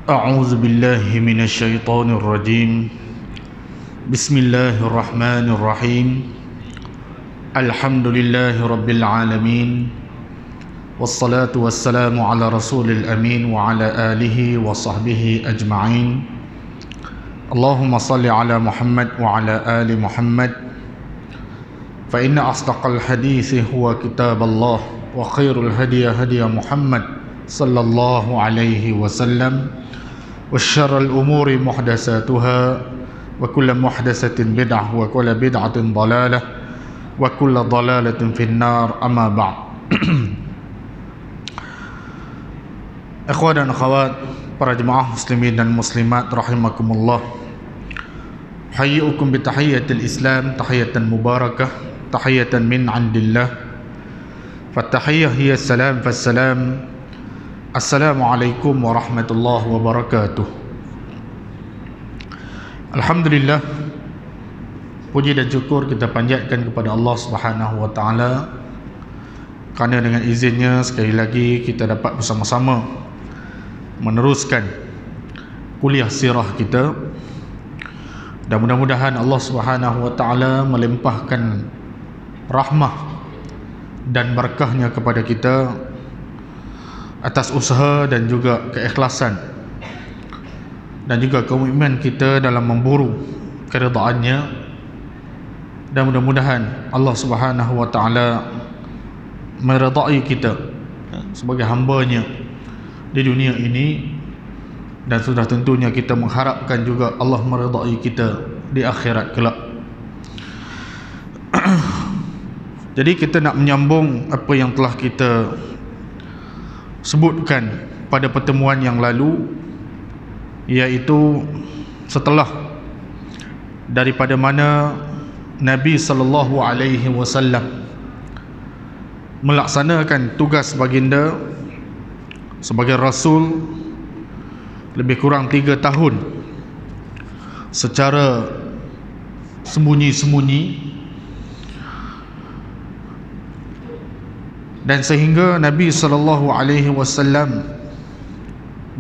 أعوذ بالله من الشيطان الرجيم بسم الله الرحمن الرحيم الحمد لله رب العالمين والصلاة والسلام على رسول الأمين وعلى آله وصحبه أجمعين اللهم صل على محمد وعلى آل محمد فإن أصدق الحديث هو كتاب الله وخير الهدي هدي محمد صلى الله عليه وسلم وشر الأمور محدثاتها وكل محدثة بدعة وكل بدعة ضلالة وكل ضلالة في النار أما بعد Ikhwan dan akhwat, para jemaah muslimin dan muslimat rahimakumullah, hayyukum bi tahiyyatil Islam tahiyatan mubarakah tahiyatan min 'indillah. Fatahiyyah hiya salam fassalam. Assalamualaikum warahmatullahi wabarakatuh. Alhamdulillah, puji dan syukur kita panjatkan kepada Allah Subhanahu wa taala kerana dengan izinnya sekali lagi kita dapat bersama-sama meneruskan kuliah sirah kita, dan mudah-mudahan Allah Subhanahu wa taala melimpahkan rahmah dan berkahnya kepada kita atas usaha dan juga keikhlasan dan juga komitmen kita dalam memburu keridhaannya, dan mudah-mudahan Allah Subhanahu wa taala meridai kita sebagai hamba-Nya di dunia ini, dan sudah tentunya kita mengharapkan juga Allah meridai kita di akhirat kelak. Jadi kita nak menyambung apa yang telah kita sebutkan pada pertemuan yang lalu, iaitu setelah daripada mana Nabi sallallahu alaihi wasallam melaksanakan tugas baginda sebagai rasul lebih kurang 3 tahun secara sembunyi-sembunyi, dan sehingga Nabi sallallahu alaihi wasallam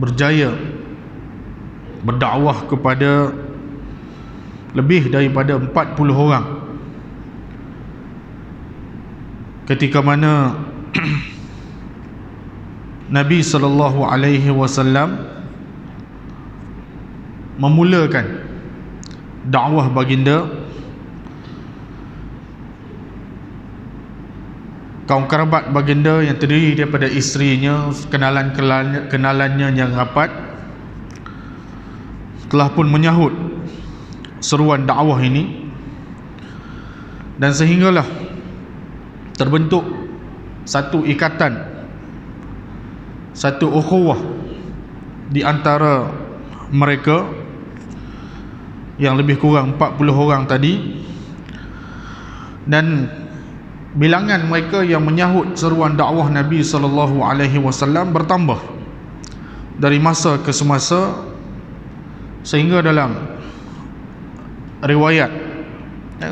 berjaya berdakwah kepada lebih daripada 40 orang, ketika mana Nabi sallallahu alaihi wasallam memulakan dakwah baginda, kaum kerabat baginda yang terdiri daripada isterinya, kenalannya yang rapat, telah pun menyahut seruan dakwah ini, dan sehinggalah terbentuk satu ikatan, satu ukhuwah di antara mereka yang lebih kurang 40 orang tadi, dan bilangan mereka yang menyahut seruan dakwah Nabi sallallahu alaihi wasallam bertambah dari masa ke semasa, sehingga dalam riwayat,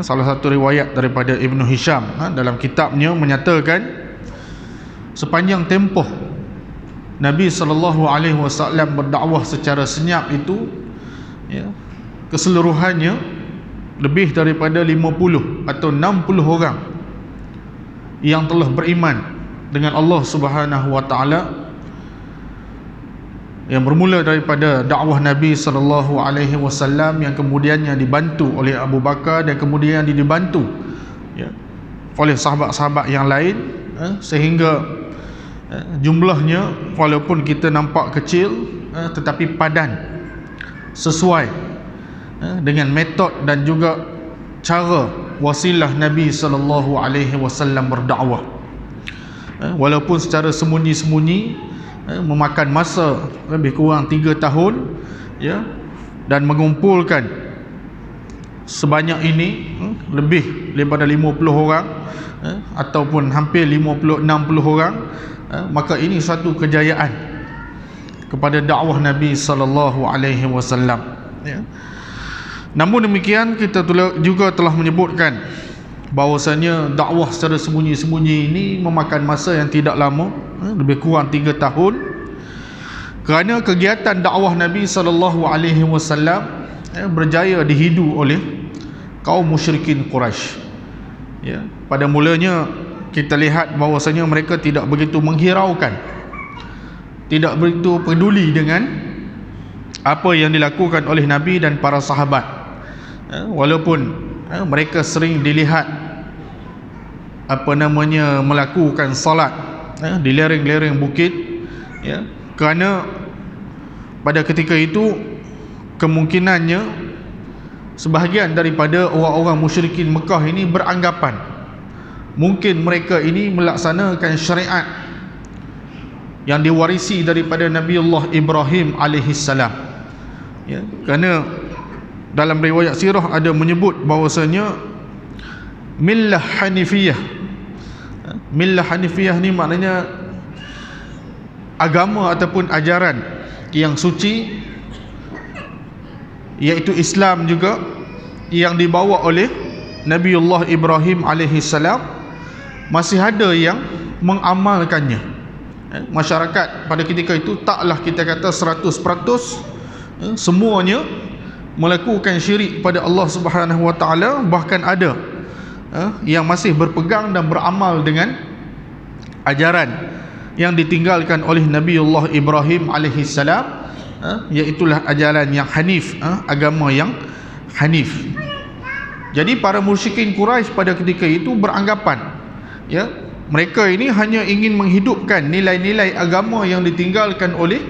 salah satu riwayat daripada Ibnu Hisham dalam kitabnya menyatakan sepanjang tempoh Nabi sallallahu alaihi wasallam berdakwah secara senyap itu, keseluruhannya lebih daripada 50 atau 60 orang yang telah beriman dengan Allah Subhanahu wa taala, yang bermula daripada dakwah Nabi sallallahu alaihi wasallam yang kemudiannya dibantu oleh Abu Bakar, dan kemudian dibantu oleh sahabat-sahabat yang lain, sehingga jumlahnya walaupun kita nampak kecil tetapi padan, sesuai dengan metod dan juga cara wasilah Nabi sallallahu alaihi wasallam berdakwah, walaupun secara sembunyi-sembunyi, memakan masa lebih kurang 3 tahun, dan mengumpulkan sebanyak ini, lebih daripada 50 orang ataupun hampir 50-60 orang, maka ini satu kejayaan kepada dakwah Nabi sallallahu alaihi wasallam. Namun demikian, kita juga telah menyebutkan bahawasanya dakwah secara sembunyi-sembunyi ini memakan masa yang tidak lama, lebih kurang 3 tahun, kerana kegiatan dakwah Nabi SAW berjaya dihidu oleh kaum musyrikin Quraisy. Ya, pada mulanya kita lihat bahawasanya mereka tidak begitu menghiraukan, tidak begitu peduli dengan apa yang dilakukan oleh Nabi dan para sahabat. Walaupun mereka sering dilihat melakukan salat di lereng-lereng bukit, ya, kerana pada ketika itu kemungkinannya sebahagian daripada orang-orang musyrikin Mekah ini beranggapan mungkin mereka ini melaksanakan syariat yang diwarisi daripada Nabi Allah Ibrahim alaihissalam. Ya, kerana dalam riwayat sirah ada menyebut bahawasanya millah hanifiyah. Millah hanifiyah ni maknanya agama ataupun ajaran yang suci, iaitu Islam juga, yang dibawa oleh Nabiullah Ibrahim alaihissalam, masih ada yang mengamalkannya. Masyarakat pada ketika itu taklah kita kata 100% semuanya melakukan syirik pada Allah Subhanahu Wa Taala, bahkan ada yang masih berpegang dan beramal dengan ajaran yang ditinggalkan oleh Nabiullah Ibrahim alaihissalam, iaitulah ajaran yang hanif, agama yang hanif. Jadi para musyrikin Quraisy pada ketika itu beranggapan, ya, mereka ini hanya ingin menghidupkan nilai-nilai agama yang ditinggalkan oleh